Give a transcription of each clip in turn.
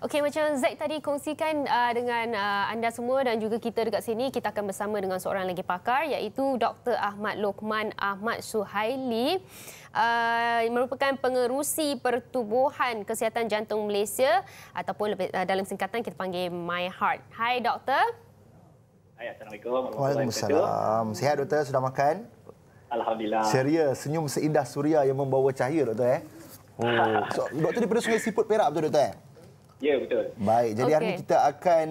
Okey, macam Zaid tadi kongsikan dengan anda semua dan juga kita dekat sini, kita akan bersama dengan seorang lagi pakar iaitu Dr. Ahmad Lokman Ahmad Suhaili, merupakan pengerusi Pertubuhan Kesihatan Jantung Malaysia ataupun dalam singkatan kita panggil MyHeart. Hai Doktor. Hai, Assalamualaikum. Waalaikumsalam. Sihat Doktor? Sudah makan? Alhamdulillah. Ceria, senyum seindah suria yang membawa cahaya Doktor. So, Doktor daripada Sungai Siput Perak betul Doktor? Ya, betul. Baik, jadi hari ini kita akan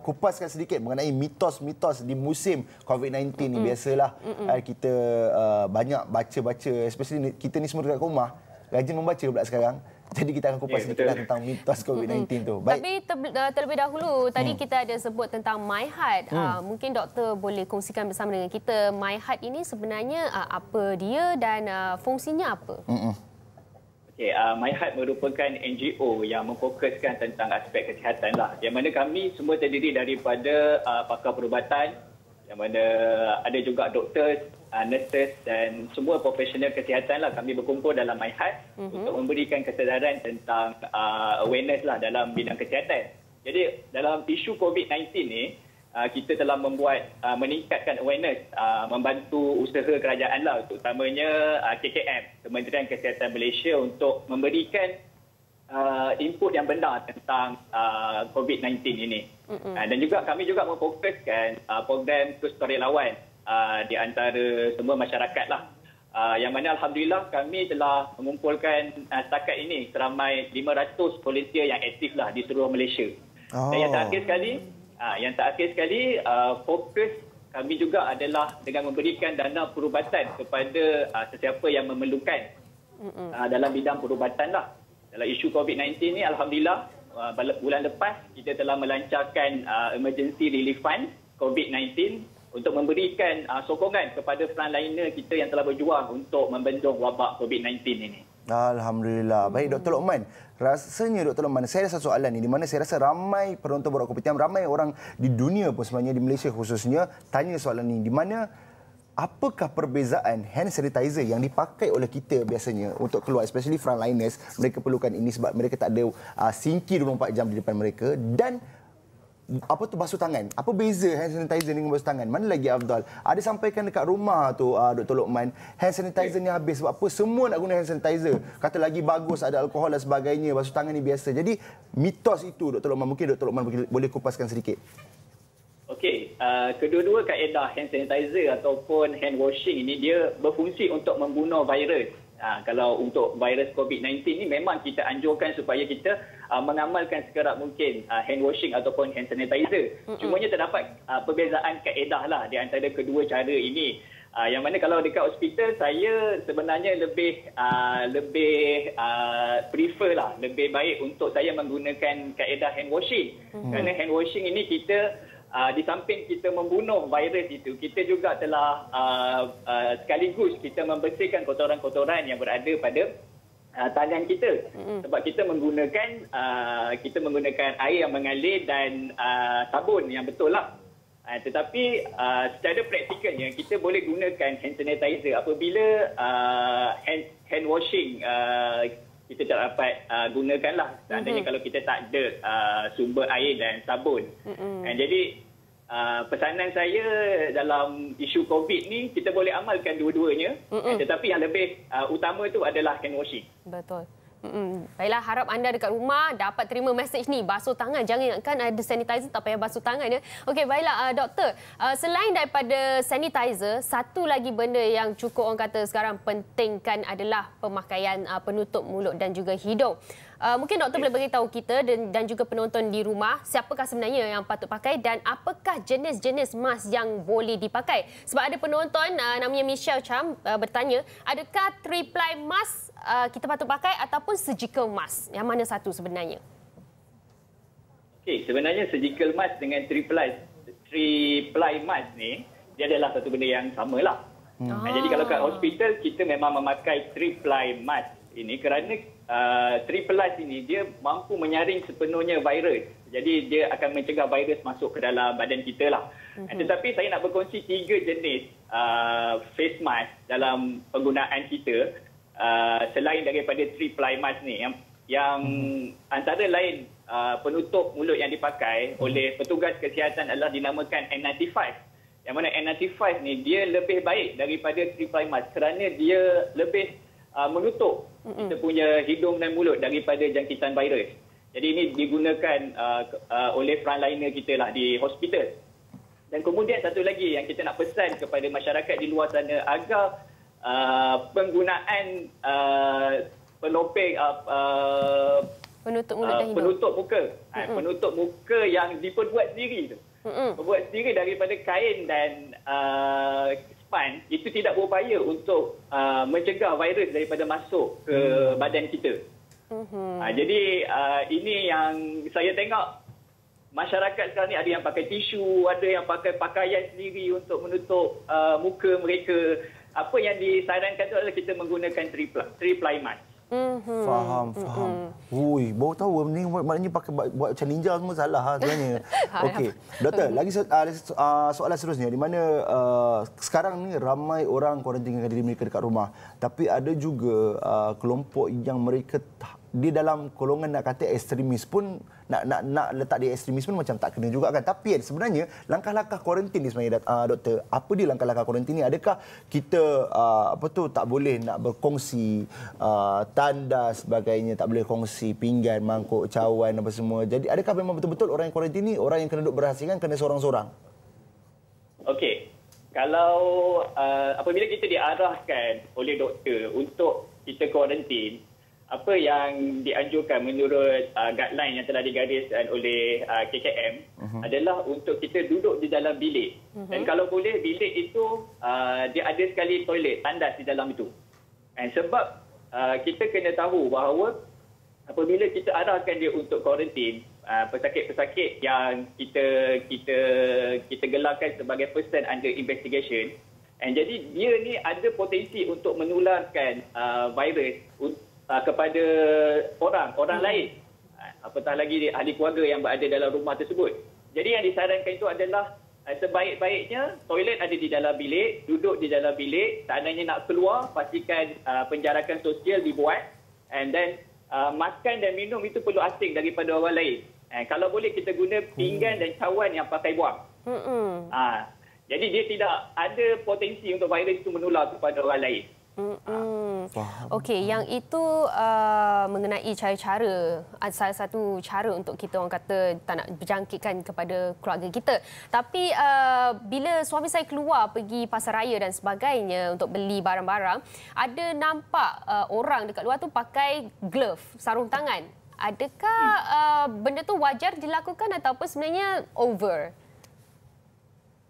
kupaskan sedikit mengenai mitos-mitos di musim COVID-19 ni. Biasalah kita banyak baca-baca, especially kita ni semua dekat rumah, rajin membaca pula sekarang. Jadi kita akan kupas sedikit tentang mitos COVID-19 tu. Baik. Tapi terlebih dahulu, tadi kita ada sebut tentang MyHeart. Mungkin doktor boleh kongsikan bersama dengan kita, MyHeart ini sebenarnya apa dia dan fungsinya apa? Okay, MyHeart merupakan NGO yang memfokuskan tentang aspek kesihatan lah. Yang mana kami semua terdiri daripada pakar perubatan, yang mana ada juga doktor, nurses dan semua profesional kesihatan lah. Kami berkumpul dalam MyHeart untuk memberikan kesedaran tentang awareness lah dalam bidang kesihatan. Jadi dalam isu COVID-19 ni, kita telah membuat meningkatkan awareness, membantu usaha kerajaan lah, terutamanya KKM, Kementerian Kesihatan Malaysia, untuk memberikan input yang benar tentang COVID-19 ini. Dan juga kami juga memfokuskan program kesukarelawan di antara semua masyarakat lah. Yang mana Alhamdulillah kami telah mengumpulkan setakat ini seramai 500 volunteer yang aktif lah di seluruh Malaysia. Dan yang terakhir sekali, fokus kami juga adalah dengan memberikan dana perubatan kepada sesiapa yang memerlukan dalam bidang perubatan lah. Dalam isu COVID-19 ni, Alhamdulillah, bulan lepas kita telah melancarkan emergency relief fund COVID-19 untuk memberikan sokongan kepada frontliner kita yang telah berjuang untuk membendung wabak COVID-19 ini. Alhamdulillah. Baik Dr. Lokman, rasanya Dr. Lokman, saya ada satu soalan ni di mana saya rasa ramai penonton Borak Kopitiam, ramai orang di dunia pun sebenarnya, di Malaysia khususnya, tanya soalan ni, di mana apakah perbezaan hand sanitizer yang dipakai oleh kita biasanya untuk keluar, especially frontliners, mereka perlukan ini sebab mereka tak ada sinki 24 jam di depan mereka, dan apa tu basuh tangan. Apa beza hand sanitizer dengan basuh tangan? Mana lagi afdal? Ada sampaikan dekat rumah tu Dr. Lokman, hand sanitizer ni habis sebab apa? Semua nak guna hand sanitizer. Kata lagi bagus, ada alkohol dan sebagainya. Basuh tangan ni biasa. Jadi mitos itu Dr. Lokman, mungkin Dr. Lokman boleh kupaskan sedikit. Okey, kedua-dua kaedah hand sanitizer ataupun hand washing ini dia berfungsi untuk membunuh virus. Kalau untuk virus COVID-19 ni memang kita anjurkan supaya kita mengamalkan sekerap mungkin hand washing ataupun hand sanitizer. Cumanya terdapat perbezaan kaedah lah di antara kedua cara ini. Yang mana kalau dekat hospital, saya sebenarnya lebih prefer lah, lebih baik untuk saya menggunakan kaedah hand washing. Kerana hand washing ini kita di samping kita membunuh virus itu, kita juga telah sekaligus kita membersihkan kotoran-kotoran yang berada pada tangan kita. Sebab kita menggunakan air yang mengalir dan sabun yang betul lah. Tetapi secara praktikalnya kita boleh gunakan hand sanitizer apabila hand washing kita tak dapat gunakanlah. Seandainya kalau kita tak ada sumber air dan sabun. Jadi pesanan saya dalam isu COVID ni, kita boleh amalkan dua-duanya. Tetapi yang lebih utama tu adalah hand washing. Betul. Baiklah, harap anda dekat rumah dapat terima mesej ni, basuh tangan. Jangan ingatkan ada sanitizer, tak payah basuh tangan ya. Okey, baiklah doktor, selain daripada sanitizer, satu lagi benda yang cukup orang kata sekarang pentingkan adalah pemakaian penutup mulut dan juga hidung. Mungkin doktor boleh beritahu kita dan juga penonton di rumah, siapakah sebenarnya yang patut pakai dan apakah jenis-jenis mask yang boleh dipakai? Sebab ada penonton namanya Michelle Cham bertanya, adakah 3-ply mask kita patut pakai ataupun surgical mask? Yang mana satu sebenarnya? Okey, sebenarnya surgical mask dengan 3-ply mask ni, dia adalah satu benda yang samalah. Jadi kalau kat hospital, kita memang memakai 3-ply mask ini kerana 3-ply ini dia mampu menyaring sepenuhnya virus. Jadi dia akan mencegah virus masuk ke dalam badan kita lah. Tetapi saya nak berkongsi 3 jenis face mask dalam penggunaan kita selain daripada 3-ply mask ni yang antara lain penutup mulut yang dipakai oleh petugas kesihatan adalah dinamakan N95. Yang mana N95 ni dia lebih baik daripada 3-ply mask kerana dia lebih menutup kita punya hidung dan mulut daripada jangkitan virus. Jadi ini digunakan oleh frontliner kita lah di hospital. Dan kemudian satu lagi yang kita nak pesan kepada masyarakat di luar sana agar penggunaan penopeng Penutup mulut dan hidung. Penutup muka yang diperbuat sendiri tu. Perbuat sendiri daripada kain dan span itu tidak berupaya untuk mencegah virus daripada masuk ke badan kita. Jadi ini yang saya tengok masyarakat sekarang ni ada yang pakai tisu, ada yang pakai pakaian sendiri untuk menutup muka mereka. Apa yang disarankan itu adalah kita menggunakan 3-ply mask. Faham. Ui, baru tahu ni maknanya pakai buat macam ninja semua salah sebenarnya. Okey. Doktor, lagi soalan seterusnya di mana sekarang ni ramai orang kuarantinkan diri mereka dekat rumah. Tapi ada juga kelompok yang mereka di dalam golongan nak kata ekstremis pun nak letak dia ekstremis pun macam tak kena juga kan. Tapi sebenarnya langkah-langkah kuarantin ni sebenarnya doktor, apa dia langkah-langkah kuarantin ni? Adakah kita tak boleh nak berkongsi tandas sebagainya, tak boleh kongsi pinggan, mangkuk, cawan apa semua. Jadi adakah memang betul-betul orang yang kuarantin ni orang yang kena duduk berhasilkan kena seorang-seorang? Okey. Kalau apabila kita diarahkan oleh doktor untuk kita kuarantin, apa yang dianjurkan menurut guideline yang telah digariskan oleh KKM adalah untuk kita duduk di dalam bilik. Dan kalau boleh, bilik itu dia ada sekali toilet, tandas di dalam itu. Sebab kita kena tahu bahawa apabila kita arahkan dia untuk kuarantin, pesakit-pesakit yang kita gelarkan sebagai person under investigation, jadi dia ni ada potensi untuk menularkan virus kepada orang lain, apatah lagi ahli keluarga yang berada dalam rumah tersebut. Jadi yang disarankan itu adalah sebaik-baiknya toilet ada di dalam bilik, duduk di dalam bilik, seandainya nak keluar pastikan penjarakan sosial dibuat, and then makan dan minum itu perlu asing daripada orang lain. Kalau boleh kita guna pinggan dan cawan yang pakai buang. Jadi dia tidak ada potensi untuk virus itu menular kepada orang lain. Okey, yang itu mengenai cara-cara, salah satu cara untuk kita orang kata tak nak berjangkitkan kepada keluarga kita. Tapi bila suami saya keluar pergi pasar raya dan sebagainya untuk beli barang-barang, ada nampak orang dekat luar tu pakai glove, sarung tangan. Adakah benda tu wajar dilakukan ataupun sebenarnya over?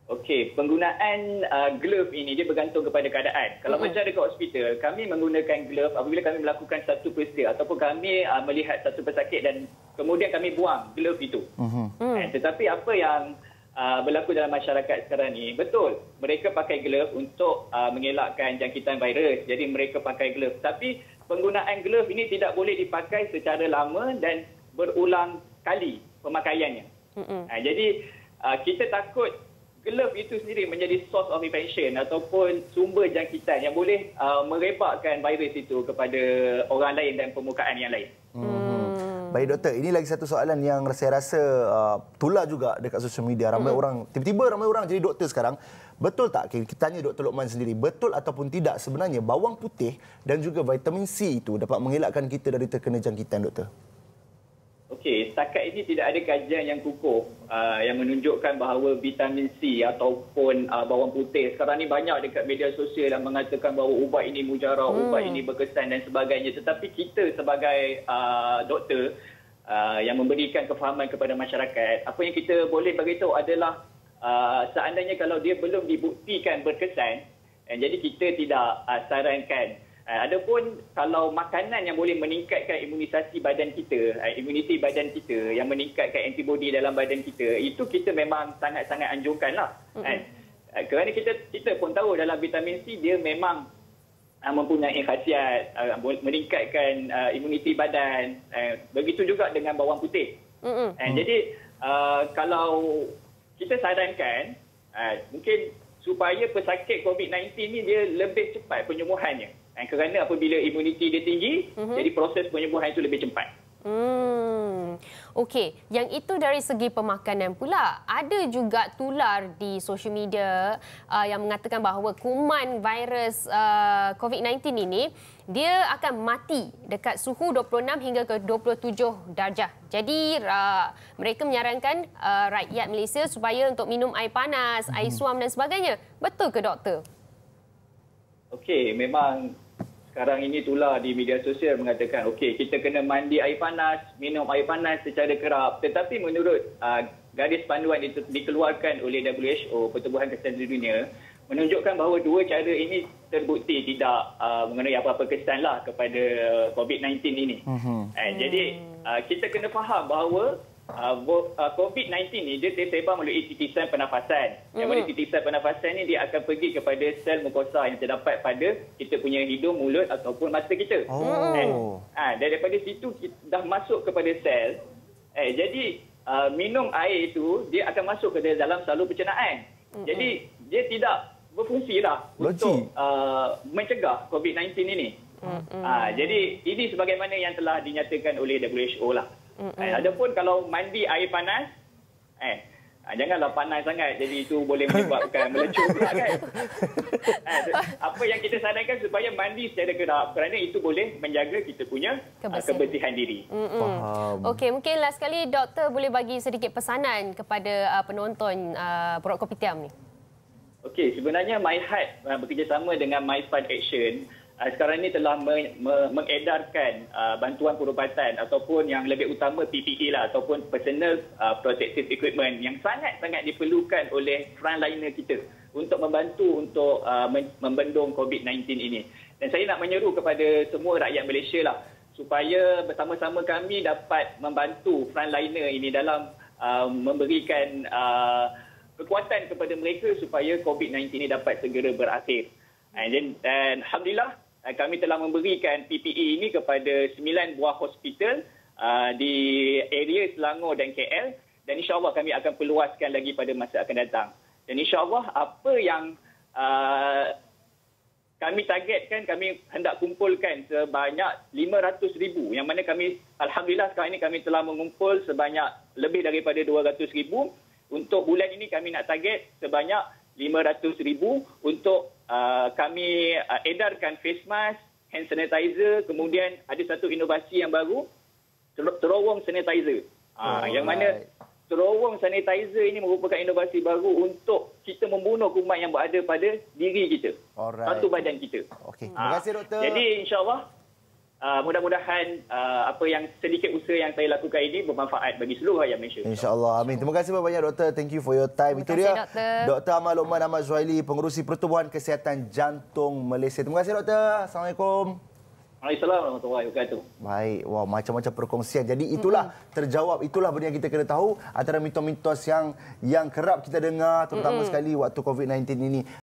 Okey, penggunaan glove ini dia bergantung kepada keadaan. Kalau macam dekat hospital, kami menggunakan glove apabila kami melakukan satu peristiwa ataupun kami melihat satu pesakit dan kemudian kami buang glove itu. Tetapi apa yang berlaku dalam masyarakat sekarang ni, betul, mereka pakai glove untuk mengelakkan jangkitan virus. Jadi mereka pakai glove. Tapi penggunaan glove ini tidak boleh dipakai secara lama dan berulang kali pemakaiannya. Jadi kita takut glove itu sendiri menjadi source of infection ataupun sumber jangkitan yang boleh merebakkan virus itu kepada orang lain dan permukaan yang lain. Baik doktor, ini lagi satu soalan yang saya rasa tular juga dekat sosial media. Ramai orang, tiba-tiba ramai orang jadi doktor sekarang. Betul tak? Kita tanya Dr. Lokman sendiri, betul ataupun tidak sebenarnya bawang putih dan juga vitamin C itu dapat mengelakkan kita dari terkena jangkitan, doktor? Okey, setakat ini tidak ada kajian yang kukuh yang menunjukkan bahawa vitamin C ataupun bawang putih. Sekarang ni banyak dekat media sosial yang mengatakan bahawa ubat ini mujarab, ubat ini berkesan dan sebagainya. Tetapi kita sebagai doktor yang memberikan kefahaman kepada masyarakat, apa yang kita boleh beritahu adalah seandainya kalau dia belum dibuktikan berkesan, jadi kita tidak sarankan. Adapun kalau makanan yang boleh meningkatkan imunisasi badan kita, imuniti badan kita yang meningkatkan antibodi dalam badan kita, itu kita memang sangat-sangat anjurkanlah. Kerana kita pun tahu dalam vitamin C dia memang mempunyai khasiat meningkatkan imuniti badan. Begitu juga dengan bawang putih. Jadi kalau kita sarankan mungkin supaya pesakit COVID-19 ni dia lebih cepat penyembuhannya. Kerana apabila imuniti dia tinggi, jadi proses penyembuhan itu lebih cepat. Okey, yang itu dari segi pemakanan pula. Ada juga tular di social media yang mengatakan bahawa kuman virus COVID-19 ini dia akan mati dekat suhu 26 hingga ke 27 darjah. Jadi mereka menyarankan rakyat Malaysia supaya untuk minum air panas, air suam dan sebagainya. Betul ke doktor? Okey, memang sekarang ini tular di media sosial mengatakan okey, kita kena mandi air panas, minum air panas secara kerap. Tetapi menurut garis panduan itu dikeluarkan oleh WHO, Pertubuhan Kesihatan Dunia, menunjukkan bahawa dua cara ini terbukti tidak mengenai apa-apa kesan lah kepada COVID-19 ini. Jadi kita kena faham bahawa COVID-19 ni dia tersebar melalui titisan pernafasan. Yang mana titisan pernafasan ni dia akan pergi kepada sel mukosa yang terdapat pada kita punya hidung, mulut ataupun mata kita. Daripada situ kita dah masuk kepada sel. Jadi minum air itu dia akan masuk ke dalam saluran pencernaan. Jadi dia tidak berfungsi lah untuk mencegah COVID-19 ini. Jadi ini sebagaimana yang telah dinyatakan oleh WHO lah. Adapun kalau mandi air panas, janganlah panas sangat, jadi itu boleh menyebabkan melecur pula kan. Apa yang kita sarankan supaya mandi secara kerap, kerana itu boleh menjaga kita punya kebersihan diri. Okey, mungkin last sekali doktor boleh bagi sedikit pesanan kepada penonton Borak Kopitiam ni. Okey, sebenarnya MyHeart bekerjasama dengan MyFund Action sekarang ini telah mengedarkan bantuan perubatan ataupun yang lebih utama PPE lah, ataupun personal protective equipment yang sangat-sangat diperlukan oleh frontliner kita untuk membantu untuk membendung COVID-19 ini. Dan saya nak menyeru kepada semua rakyat Malaysia lah supaya bersama-sama kami dapat membantu frontliner ini dalam memberikan kekuatan kepada mereka supaya COVID-19 ini dapat segera berakhir. Dan alhamdulillah kami telah memberikan PPE ini kepada 9 buah hospital di area Selangor dan KL, dan insya-Allah kami akan perluaskan lagi pada masa akan datang. Dan insya-Allah apa yang kami targetkan, kami hendak kumpulkan sebanyak 500,000, yang mana kami alhamdulillah sekarang ini kami telah mengumpul sebanyak lebih daripada 200,000. Untuk bulan ini kami nak target sebanyak 500,000 untuk kami edarkan face mask, hand sanitizer, kemudian ada satu inovasi yang baru, terowong sanitizer. Yang mana terowong sanitizer ini merupakan inovasi baru untuk kita membunuh kuman yang berada pada diri kita, satu badan kita. Okey, terima kasih doktor. Jadi insya-Allah mudah-mudahan apa yang sedikit usaha yang saya lakukan ini bermanfaat bagi seluruh rakyat Malaysia. InsyaAllah. Amin. Terima kasih banyak doktor. Thank you for your time. Itu dia Dr. Ahmad Lokman Ahmad Zuhaili, Pengerusi Pertubuhan Kesihatan Jantung Malaysia. Terima kasih doktor. Assalamualaikum. Waalaikumsalam warahmatullahi wabarakatuh. Baik, wow, macam-macam perkongsian. Jadi itulah terjawab, itulah benda yang kita kena tahu antara mitos-mitos yang kerap kita dengar terutama sekali waktu COVID-19 ini.